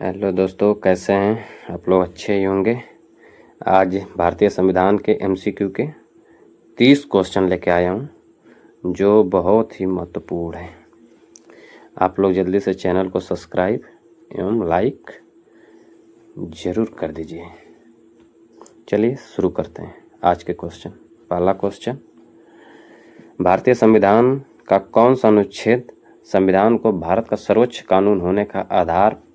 Hello दोस्तों, कैसे हैं आप लोग? अच्छे ही होंगे। आज भारतीय संविधान के एमसीक्यू के 30 क्वेश्चन लेके आया हूं जो बहुत ही महत्वपूर्ण है। आप लोग जल्दी से चैनल को सब्सक्राइब एवं लाइक ज़रूर कर दीजिए। चलिए शुरू करते हैं आज के क्वेश्चन। पहला क्वेश्चन, भारतीय संविधान का कौन सा अनुच्छेद संविधान को भारत का सर्वोच्च कानून होने का आधार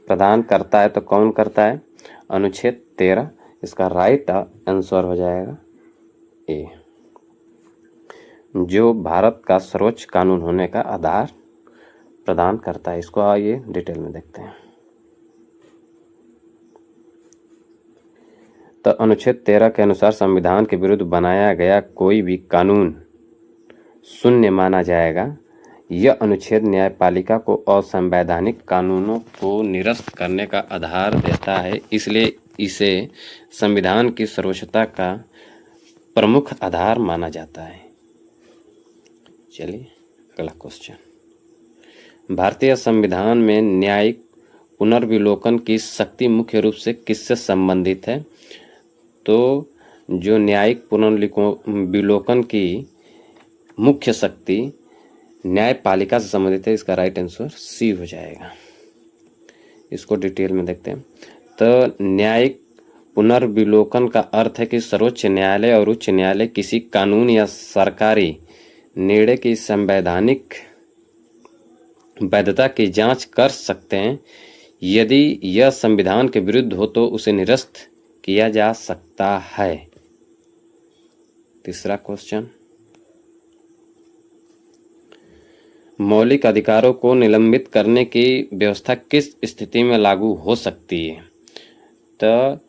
प्रदान करता है? तो कौन करता है? अनुच्छेद 13। इसका राइट आंसर हो जाएगा ए, जो भारत का सर्वोच्च कानून होने का आधार प्रदान करता है। इसको आइए डिटेल में देखते हैं। तो अनुच्छेद 13 के अनुसार संविधान के विरुद्ध बनाया गया कोई भी कानून शून्य माना जाएगा। यह अनुच्छेद न्यायपालिका को असंवैधानिक कानूनों को निरस्त करने का आधार देता है, इसलिए इसे संविधान की सर्वोच्चता का प्रमुख आधार माना जाता है। चलिए अगला क्वेश्चन, भारतीय संविधान में न्यायिक पुनर्विलोकन की शक्ति मुख्य रूप से किससे संबंधित है? तो जो न्यायिक पुनर्विलोकन की मुख्य शक्ति न्यायपालिका से संबंधित है। इसका राइट आंसर सी हो जाएगा। इसको डिटेल में देखते हैं। तो न्यायिक पुनर्विलोकन का अर्थ है कि सर्वोच्च न्यायालय और उच्च न्यायालय किसी कानून या सरकारी निर्णय की संवैधानिक वैधता की जांच कर सकते हैं। यदि यह संविधान के विरुद्ध हो तो उसे निरस्त किया जा सकता है। तीसरा क्वेश्चन, मौलिक अधिकारों को निलंबित करने की व्यवस्था किस स्थिति में लागू हो सकती है? तो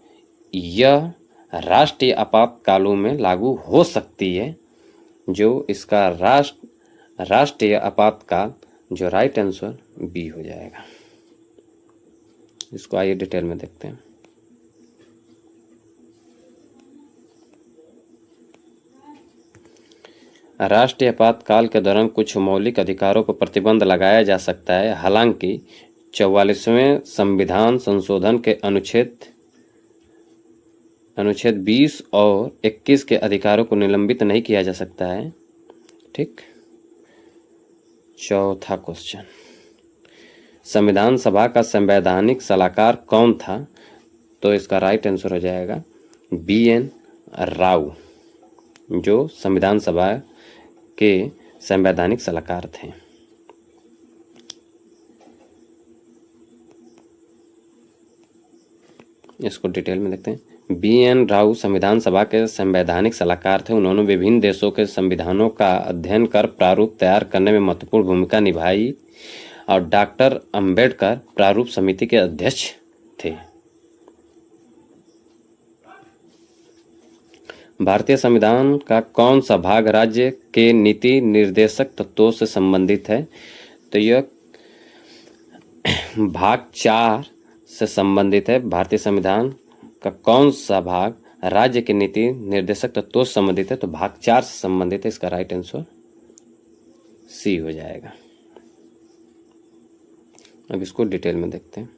यह राष्ट्रीय आपातकालों में लागू हो सकती है। जो इसका राष्ट्रीय आपातकाल, जो राइट आंसर बी हो जाएगा। इसको आइए डिटेल में देखते हैं। राष्ट्रीय आपातकाल के दौरान कुछ मौलिक अधिकारों पर प्रतिबंध लगाया जा सकता है। हालांकि 44वें संविधान संशोधन के अनुच्छेद 20 और 21 के अधिकारों को निलंबित नहीं किया जा सकता है। ठीक। चौथा क्वेश्चन, संविधान सभा का संवैधानिक सलाहकार कौन था? तो इसका राइट आंसर हो जाएगा BN राव, जो संविधान सभा के संवैधानिक सलाहकार थे। इसको डिटेल में देखते हैं। BN राव संविधान सभा के संवैधानिक सलाहकार थे। उन्होंने विभिन्न देशों के संविधानों का अध्ययन कर प्रारूप तैयार करने में महत्वपूर्ण भूमिका निभाई और डॉक्टर अंबेडकर प्रारूप समिति के अध्यक्ष थे। भारतीय संविधान का कौन सा भाग राज्य के नीति निर्देशक तत्वों से संबंधित है? तो यह भाग 4 से संबंधित है। भारतीय संविधान का कौन सा भाग राज्य के नीति निर्देशक तत्वों से संबंधित है? तो भाग 4 से संबंधित है। इसका राइट आंसर सी हो जाएगा। अब इसको डिटेल में देखते हैं।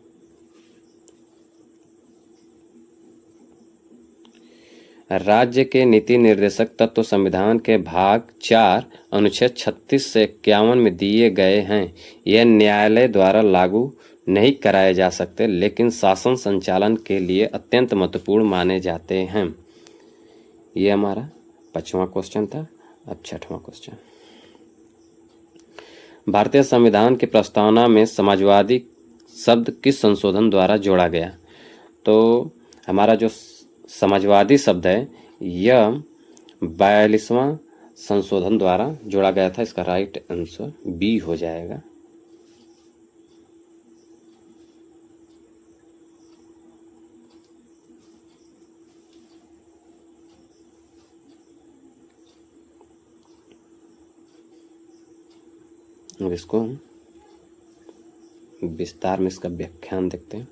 राज्य के नीति निर्देशक तत्व संविधान के भाग 4 अनुच्छेद 36 से 51 में दिए गए हैं। यह न्यायालय द्वारा लागू नहीं कराए जा सकते, लेकिन शासन संचालन के लिए अत्यंत महत्वपूर्ण माने जाते हैं। यह हमारा 5वां क्वेश्चन था। अब 6वां क्वेश्चन, भारतीय संविधान की प्रस्तावना में समाजवादी शब्द किस संशोधन द्वारा जोड़ा गया? तो हमारा जो समाजवादी शब्द है यह 42वां संशोधन द्वारा जोड़ा गया था। इसका राइट आंसर बी हो जाएगा। अब इसको विस्तार में इसका व्याख्यान देखते हैं।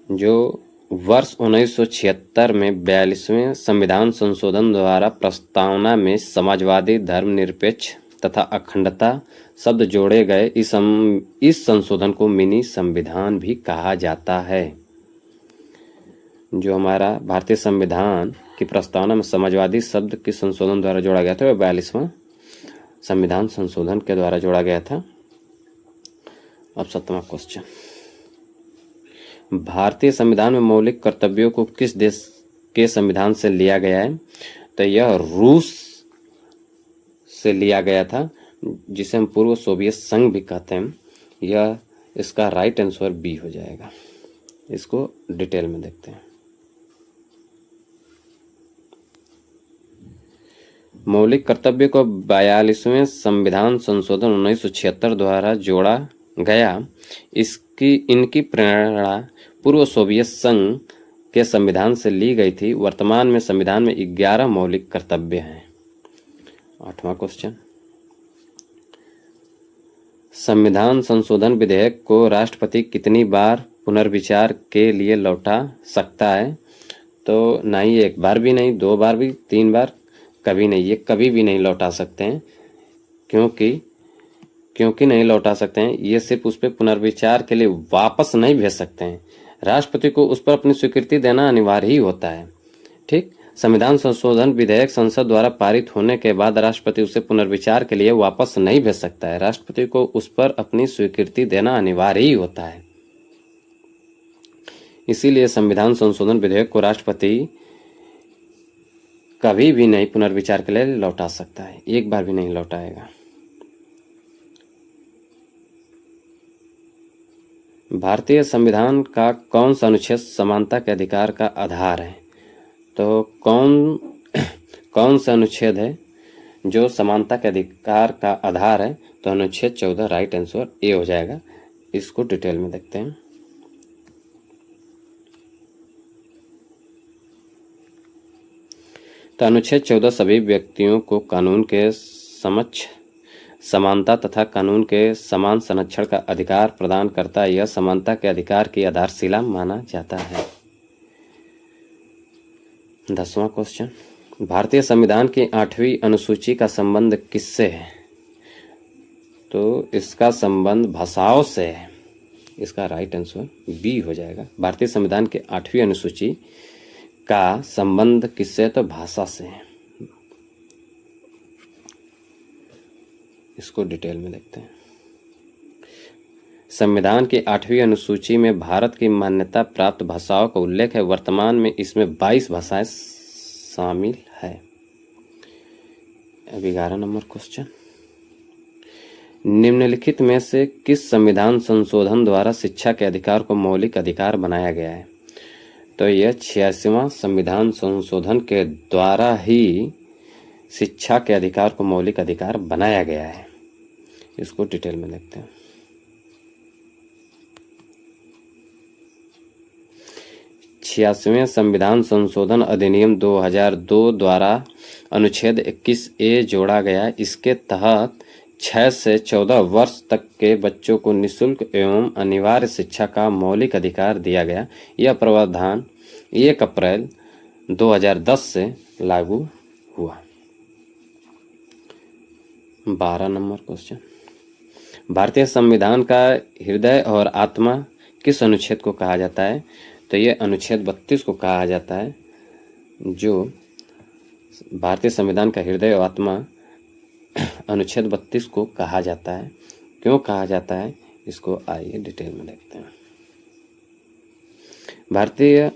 जो वर्ष 1976 में 42वें संविधान संशोधन द्वारा प्रस्तावना में समाजवादी, धर्मनिरपेक्ष, तथा अखंडता शब्द जोड़े गए इस संशोधन को मिनी संविधान भी कहा जाता है। जो हमारा भारतीय संविधान की प्रस्तावना में समाजवादी शब्द के संशोधन द्वारा जोड़ा गया था, वह 42वां संविधान संशोधन के द्वारा जोड़ा गया था। अब 7वां क्वेश्चन, भारतीय संविधान में मौलिक कर्तव्यों को किस देश के संविधान से लिया गया है? तो यह रूस से लिया गया था, जिसे हम पूर्व सोवियत संघ भी कहते हैं। यह इसका राइट आंसर बी हो जाएगा। इसको डिटेल में देखते हैं। मौलिक कर्तव्य को 42वें संविधान संशोधन 1976 द्वारा जोड़ा गया। इनकी प्रेरणा पूर्व सोवियत संघ के संविधान से ली गई थी। वर्तमान में संविधान में 11 मौलिक कर्तव्य हैं। 8वां क्वेश्चन, संविधान संशोधन विधेयक को राष्ट्रपति कितनी बार पुनर्विचार के लिए लौटा सकता है? तो ना ही एक बार भी नहीं, 2 बार भी, 3 बार कभी नहीं। ये कभी भी नहीं लौटा सकते हैं। क्योंकि नहीं लौटा सकते हैं, ये सिर्फ उस पर पुनर्विचार के लिए वापस नहीं भेज सकते हैं। राष्ट्रपति को उस पर अपनी स्वीकृति देना अनिवार्य ही होता है। ठीक, संविधान संशोधन विधेयक संसद द्वारा पारित होने के बाद राष्ट्रपति उसे पुनर्विचार के लिए वापस नहीं भेज सकता है। राष्ट्रपति को उस पर अपनी स्वीकृति देना अनिवार्य ही होता है। इसीलिए संविधान संशोधन विधेयक को राष्ट्रपति कभी भी नहीं पुनर्विचार के लिए लौटा सकता है, एक बार भी नहीं लौटाएगा। भारतीय संविधान का कौन सा अनुच्छेद समानता के अधिकार का आधार है? तो कौन सा अनुच्छेद है जो समानता के अधिकार का आधार है? तो अनुच्छेद 14 राइट आंसर ए हो जाएगा। इसको डिटेल में देखते हैं। तो अनुच्छेद 14 सभी व्यक्तियों को कानून के समक्ष समानता तथा कानून के समान संरक्षण का अधिकार प्रदान करता है। यह समानता के अधिकार की आधारशिला माना जाता है। 10वां क्वेश्चन, भारतीय संविधान की 8वीं अनुसूची का संबंध किससे है? तो इसका संबंध भाषाओं से है। इसका राइट आंसर बी हो जाएगा। भारतीय संविधान के 8वीं अनुसूची का संबंध किससे? तो भाषा से है। इसको डिटेल में देखते हैं। संविधान की 8वीं अनुसूची में भारत की मान्यता प्राप्त भाषाओं का उल्लेख है। वर्तमान में इसमें 22 भाषाएं शामिल है। अब 11 नंबर क्वेश्चन, निम्नलिखित में से किस संविधान संशोधन द्वारा शिक्षा के अधिकार को मौलिक अधिकार बनाया गया है? तो यह 86वां संविधान संशोधन के द्वारा ही शिक्षा के अधिकार को मौलिक अधिकार बनाया गया है। इसको डिटेल में देखते हैं। छियासवें संविधान संशोधन अधिनियम 2002 द्वारा अनुच्छेद 21A जोड़ा गया। इसके तहत 6 से 14 वर्ष तक के बच्चों को निःशुल्क एवं अनिवार्य शिक्षा का मौलिक अधिकार दिया गया। यह प्रावधान 1 अप्रैल 2010 से लागू हुआ। 12 नंबर क्वेश्चन, भारतीय संविधान का हृदय और आत्मा किस अनुच्छेद को कहा जाता है? तो ये अनुच्छेद 32 को कहा जाता है। जो भारतीय संविधान का हृदय और आत्मा अनुच्छेद 32 को कहा जाता है। क्यों कहा जाता है, इसको आइए डिटेल में देखते हैं। भारतीय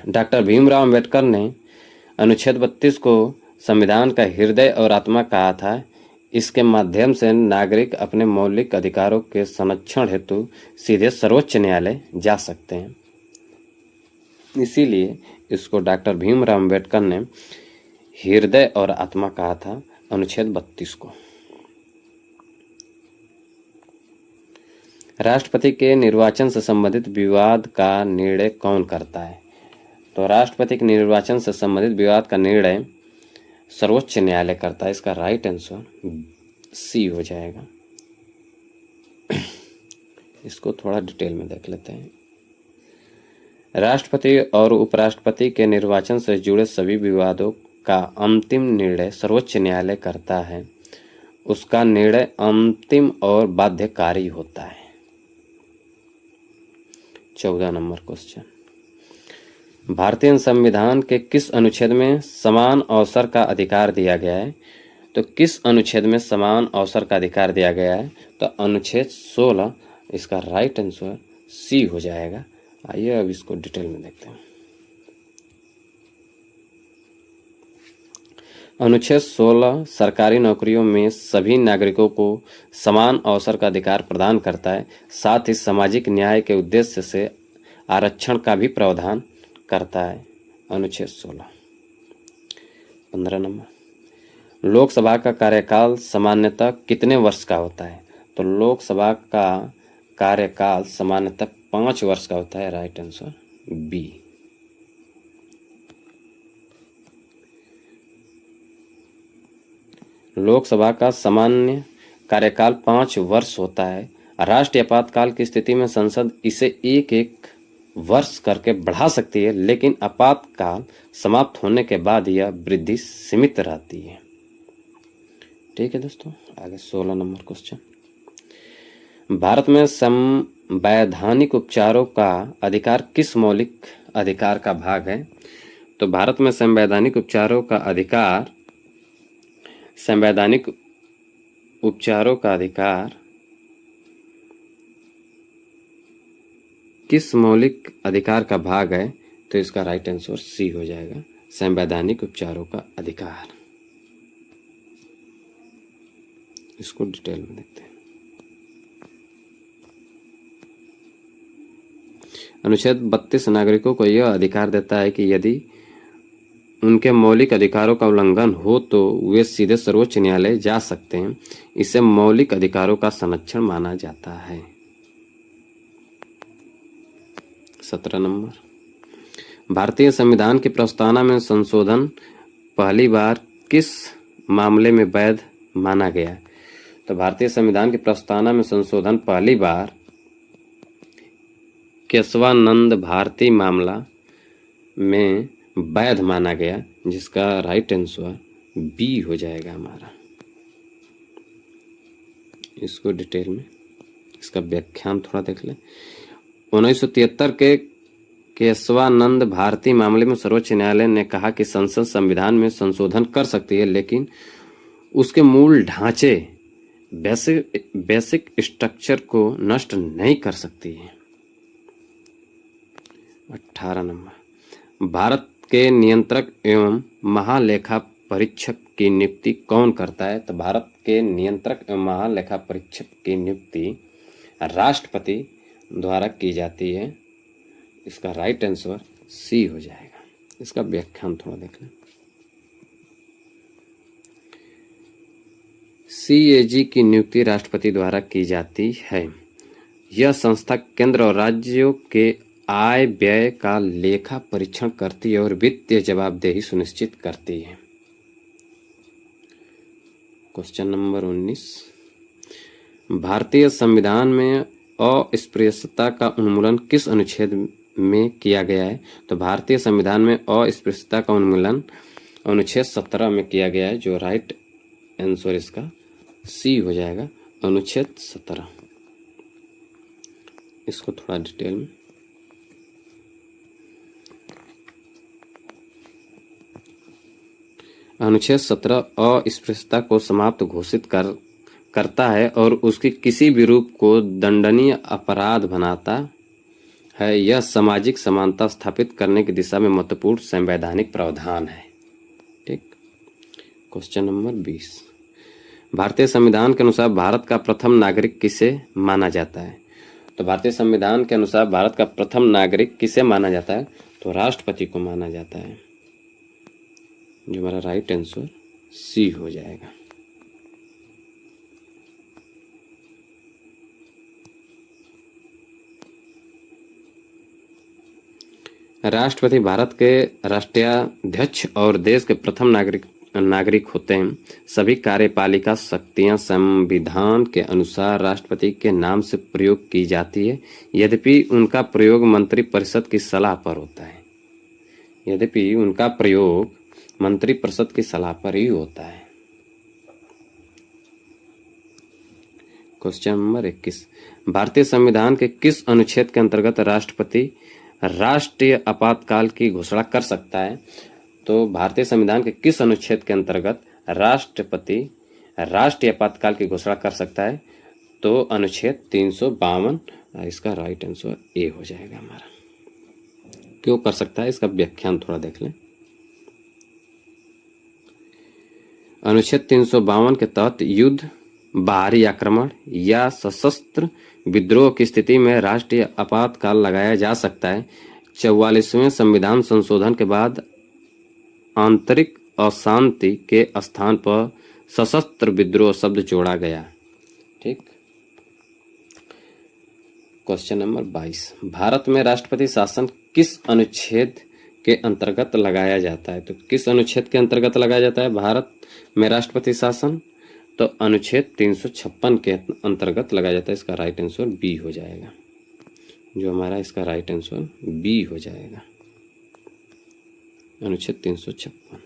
डॉक्टर भीमराव अंबेडकर ने अनुच्छेद 32 को संविधान का हृदय और आत्मा कहा था। इसके माध्यम से नागरिक अपने मौलिक अधिकारों के संरक्षण हेतु सीधे सर्वोच्च न्यायालय जा सकते हैं। इसीलिए इसको डॉक्टर भीमराव अंबेडकर ने हृदय और आत्मा कहा था, अनुच्छेद 32 को। राष्ट्रपति के निर्वाचन से संबंधित विवाद का निर्णय कौन करता है? तो राष्ट्रपति के निर्वाचन से संबंधित विवाद का निर्णय सर्वोच्च न्यायालय करता है। इसका राइट आंसर सी हो जाएगा। इसको थोड़ा डिटेल में देख लेते हैं। राष्ट्रपति और उपराष्ट्रपति के निर्वाचन से जुड़े सभी विवादों का अंतिम निर्णय सर्वोच्च न्यायालय करता है। उसका निर्णय अंतिम और बाध्यकारी होता है। 14 नंबर क्वेश्चन, भारतीय संविधान के किस अनुच्छेद में समान अवसर का अधिकार दिया गया है? तो किस अनुच्छेद में समान अवसर का अधिकार दिया गया है? तो अनुच्छेद 16, इसका राइट आंसर सी हो जाएगा। आइए अब इसको डिटेल में देखते हैं। अनुच्छेद 16 सरकारी नौकरियों में सभी नागरिकों को समान अवसर का अधिकार प्रदान करता है, साथ ही सामाजिक न्याय के उद्देश्य से आरक्षण का भी प्रावधान करता है। अनुच्छेद 16। 15 नंबर, लोकसभा का कार्यकाल सामान्यतः कितने वर्ष का होता है? तो लोकसभा का कार्यकाल सामान्यतः 5 वर्ष का होता है। Right answer B. लोकसभा का सामान्य कार्यकाल 5 वर्ष होता है। राष्ट्रीय आपातकाल की स्थिति में संसद इसे एक वर्ष करके बढ़ा सकती है, लेकिन आपातकाल समाप्त होने के बाद यह वृद्धि सीमित रहती है। ठीक है दोस्तों, आगे 16 नंबर क्वेश्चन, भारत में संवैधानिक उपचारों का अधिकार किस मौलिक अधिकार का भाग है? तो भारत में संवैधानिक उपचारों का अधिकार किस मौलिक अधिकार का भाग है? तो इसका राइट आंसर सी हो जाएगा, संवैधानिक उपचारों का अधिकार। इसको डिटेल में देखते हैं। अनुच्छेद 32 नागरिकों को यह अधिकार देता है कि यदि उनके मौलिक अधिकारों का उल्लंघन हो तो वे सीधे सर्वोच्च न्यायालय जा सकते हैं। इसे मौलिक अधिकारों का संरक्षण माना जाता है। 17 नंबर, भारतीय संविधान की प्रस्तावना में संशोधन पहली बार किस मामले में वैध माना गया? तो भारतीय संविधान की प्रस्तावना में संशोधन पहली बार केशवानंद भारती मामला में वैध माना गया, जिसका राइट आंसर बी हो जाएगा हमारा। इसको डिटेल में इसका व्याख्यान थोड़ा देख लें। 1973 के केशवानंद भारती मामले में सर्वोच्च न्यायालय ने कहा कि संसद संविधान में संशोधन कर सकती है, लेकिन उसके मूल ढांचे बेसिक स्ट्रक्चर को नष्ट नहीं कर सकती है। 18 नंबर, भारत के नियंत्रक एवं महालेखा परीक्षक की नियुक्ति कौन करता है? तो भारत के नियंत्रक एवं महालेखा परीक्षक की नियुक्ति राष्ट्रपति द्वारा की जाती है। इसका राइट आंसर सी हो जाएगा। इसका व्याख्यान थोड़ा देख लें। CAG की नियुक्ति राष्ट्रपति द्वारा की जाती है। यह संस्था केंद्र और राज्यों के आय व्यय का लेखा परीक्षण करती है और वित्तीय जवाबदेही सुनिश्चित करती है। क्वेश्चन नंबर 19, भारतीय संविधान में अस्पृश्यता का उन्मूलन किस अनुच्छेद में किया गया है? तो भारतीय संविधान में अस्पृश्यता का उन्मूलन अनुच्छेद 17 में किया गया है, जो राइट आंसर इसका सी हो जाएगा, अनुच्छेद 17। इसको थोड़ा डिटेल में अनुच्छेद 17 अस्पृश्यता को समाप्त घोषित करता है और उसकी किसी भी रूप को दंडनीय अपराध बनाता है। यह सामाजिक समानता स्थापित करने की दिशा में महत्वपूर्ण संवैधानिक प्रावधान है। ठीक। क्वेश्चन नंबर 20, भारतीय संविधान के अनुसार भारत का प्रथम नागरिक किसे माना जाता है? तो भारतीय संविधान के अनुसार भारत का प्रथम नागरिक किसे माना जाता है? तो राष्ट्रपति को माना जाता है, जो हमारा राइट आंसर सी हो जाएगा। राष्ट्रपति भारत के राष्ट्राध्यक्ष और देश के प्रथम नागरिक होते हैं। सभी कार्यपालिका शक्तियां संविधान के अनुसार राष्ट्रपति के नाम से प्रयोग की जाती है, यद्यपि उनका प्रयोग मंत्रिपरिषद की सलाह पर होता है। मंत्रिपरिषद की सलाह पर ही होता है। क्वेश्चन नंबर 21, भारतीय संविधान के किस अनुच्छेद के अंतर्गत राष्ट्रपति राष्ट्रीय आपातकाल की घोषणा कर सकता है? तो भारतीय संविधान के किस अनुच्छेद के अंतर्गत राष्ट्रपति राष्ट्रीय आपातकाल की घोषणा कर सकता है? तो अनुच्छेद 352। इसका राइट आंसर ए हो जाएगा हमारा। क्यों कर सकता है, इसका व्याख्यान थोड़ा देख लें। अनुच्छेद 352 के तहत युद्ध, बाहरी आक्रमण या सशस्त्र विद्रोह की स्थिति में राष्ट्रीय आपातकाल लगाया जा सकता है। 44वें संविधान संशोधन के बाद आंतरिक अशांति के स्थान पर सशस्त्र विद्रोह शब्द जोड़ा गया। ठीक। क्वेश्चन नंबर 22, भारत में राष्ट्रपति शासन किस अनुच्छेद के अंतर्गत लगाया जाता है? तो किस अनुच्छेद के अंतर्गत लगाया जाता है भारत में राष्ट्रपति शासन? तो अनुच्छेद 356 के अंतर्गत लगाया जाता है। इसका राइट आंसर बी हो जाएगा, जो हमारा इसका राइट आंसर बी हो जाएगा, अनुच्छेद 356।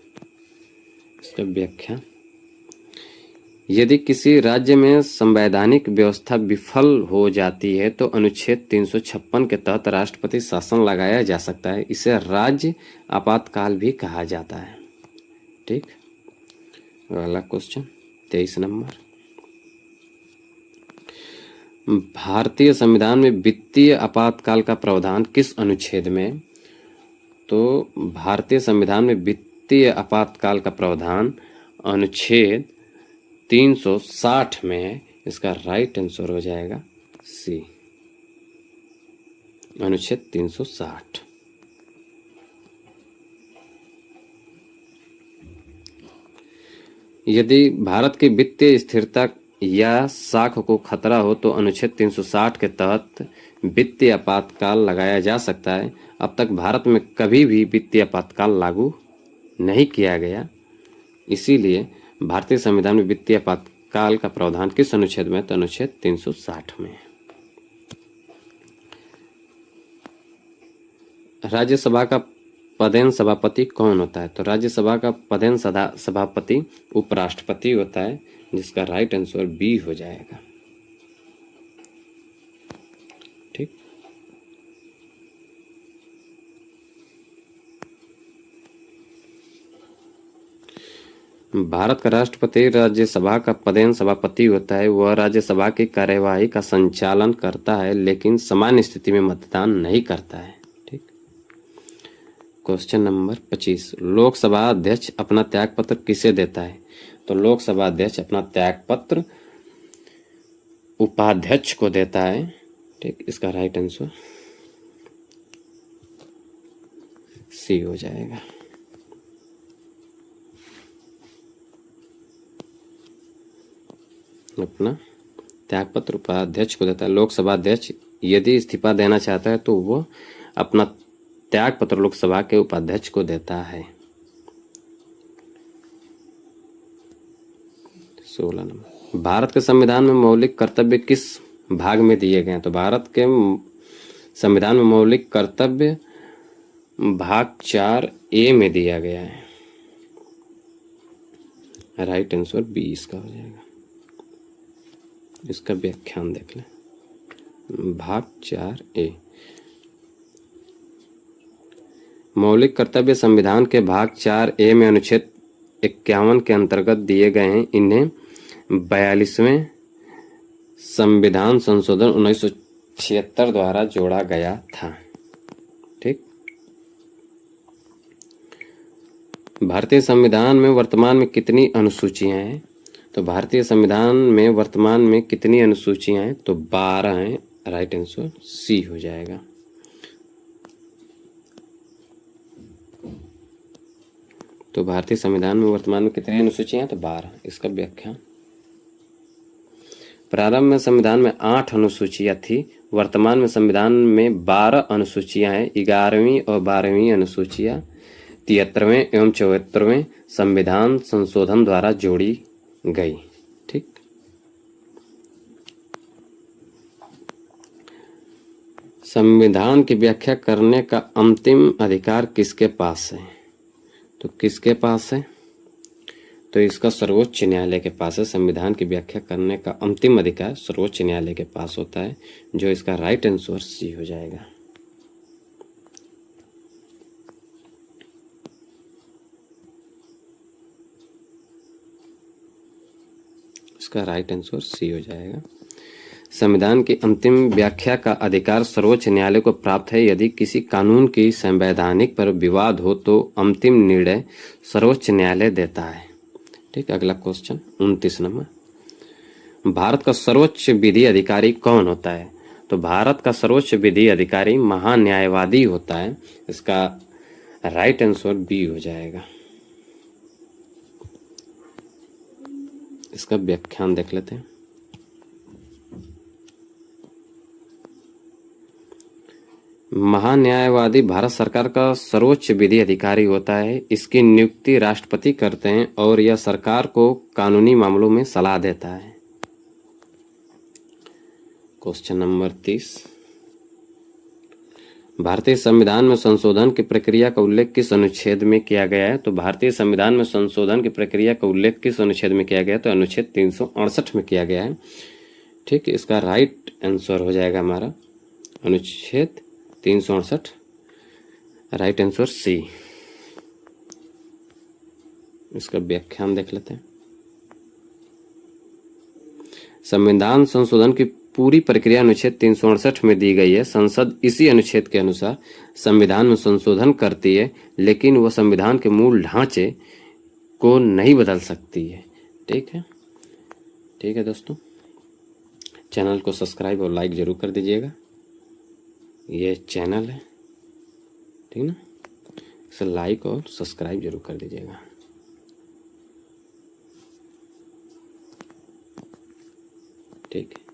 इसका व्याख्या, यदि किसी राज्य में संवैधानिक व्यवस्था विफल हो जाती है तो अनुच्छेद 356 के तहत राष्ट्रपति शासन लगाया जा सकता है। इसे राज्य आपातकाल भी कहा जाता है। ठीक। अगला क्वेश्चन 23 नंबर, भारतीय संविधान में वित्तीय आपातकाल का प्रावधान किस अनुच्छेद में? तो भारतीय संविधान में वित्तीय आपातकाल का प्रावधान अनुच्छेद 360 में है। इसका राइट आंसर हो जाएगा सी, अनुच्छेद 360। यदि भारत की वित्तीय स्थिरता या साख को खतरा हो तो अनुच्छेद 360 के तहत वित्तीय आपातकाल लगाया जा सकता है। अब तक भारत में कभी भी वित्तीय आपातकाल लागू नहीं किया गया, इसीलिए भारतीय संविधान में वित्तीय आपातकाल का प्रावधान किस अनुच्छेद में? तो अनुच्छेद 360 में। राज्यसभा का पदेन सभापति कौन होता है? तो राज्यसभा का पदेन सभापति उपराष्ट्रपति होता है, जिसका राइट आंसर बी हो जाएगा। ठीक। भारत का राष्ट्रपति राज्यसभा का पदेन सभापति होता है। वह राज्यसभा की कार्यवाही का संचालन करता है, लेकिन सामान्य स्थिति में मतदान नहीं करता है। ठीक। क्वेश्चन नंबर 25, लोकसभा अध्यक्ष अपना त्यागपत्र किसे देता है? तो लोकसभा अध्यक्ष अपना त्यागपत्र उपाध्यक्ष को देता है। ठीक। इसका राइट आंसर सी हो जाएगा। अपना त्यागपत्र उपाध्यक्ष को देता है। लोकसभा अध्यक्ष यदि इस्तीफा देना चाहता है तो वो अपना त्यागपत्र लोकसभा के उपाध्यक्ष को देता है। 16 नंबर, भारत के संविधान में मौलिक कर्तव्य किस भाग में दिए गए हैं? तो भारत के संविधान में मौलिक कर्तव्य भाग 4A में दिया गया है। राइट आंसर बी इसका हो जाएगा। इसका व्याख्यान देख लें। भाग 4A, मौलिक कर्तव्य संविधान के भाग 4A में अनुच्छेद 51 के अंतर्गत दिए गए हैं। इन्हें 42वें संविधान संशोधन 1976 द्वारा जोड़ा गया था। ठीक। भारतीय संविधान में वर्तमान में कितनी अनुसूचियां हैं? तो भारतीय संविधान में वर्तमान में कितनी अनुसूचियां हैं? तो 12 हैं। राइट आंसर सी हो जाएगा। तो भारतीय संविधान में वर्तमान में कितनी अनुसूचियां हैं? तो 12। इसका व्याख्या, प्रारंभ में संविधान में 8 अनुसूचियां थी। वर्तमान में संविधान में 12 अनुसूचियां हैं। 11वीं और 12वीं अनुसूचियां 73वें एवं 74वें संविधान संशोधन द्वारा जोड़ी गई। ठीक। संविधान की व्याख्या करने का अंतिम अधिकार किसके पास है? तो किसके पास है? तो तो इसका सर्वोच्च न्यायालय के पास है। संविधान की व्याख्या करने का अंतिम अधिकार सर्वोच्च न्यायालय के पास होता है, जो इसका राइट आंसर सी हो जाएगा। इसका राइट आंसर सी हो जाएगा। संविधान की अंतिम व्याख्या का अधिकार सर्वोच्च न्यायालय को प्राप्त है। यदि किसी कानून की संवैधानिक पर विवाद हो तो अंतिम निर्णय सर्वोच्च न्यायालय देता है। ठीक, अगला क्वेश्चन 29 नंबर। भारत का सर्वोच्च विधि अधिकारी कौन होता है? तो भारत का सर्वोच्च विधि अधिकारी महान्यायवादी होता है। इसका राइट आंसर बी हो जाएगा। इसका व्याख्यान देख लेते हैं। महान्यायवादी भारत सरकार का सर्वोच्च विधि अधिकारी होता है। इसकी नियुक्ति राष्ट्रपति करते हैं और यह सरकार को कानूनी मामलों में सलाह देता है। Question number 30। भारतीय संविधान में संशोधन की प्रक्रिया का उल्लेख किस अनुच्छेद में किया गया है? तो भारतीय संविधान में संशोधन की प्रक्रिया का उल्लेख किस अनुच्छेद में किया गया है? तो अनुच्छेद 368 में किया गया है। ठीक, इसका राइट आंसर हो जाएगा हमारा अनुच्छेद 368, राइट आंसर सी। इसका व्याख्यान देख लेते हैं। संविधान संशोधन की पूरी प्रक्रिया अनुच्छेद 368 में दी गई है। संसद इसी अनुच्छेद के अनुसार संविधान में संशोधन करती है, लेकिन वह संविधान के मूल ढांचे को नहीं बदल सकती है। ठीक है, ठीक है दोस्तों, चैनल को सब्सक्राइब और लाइक जरूर कर दीजिएगा। ये चैनल है, ठीक ना, इसे लाइक और सब्सक्राइब जरूर कर दीजिएगा। ठीक है।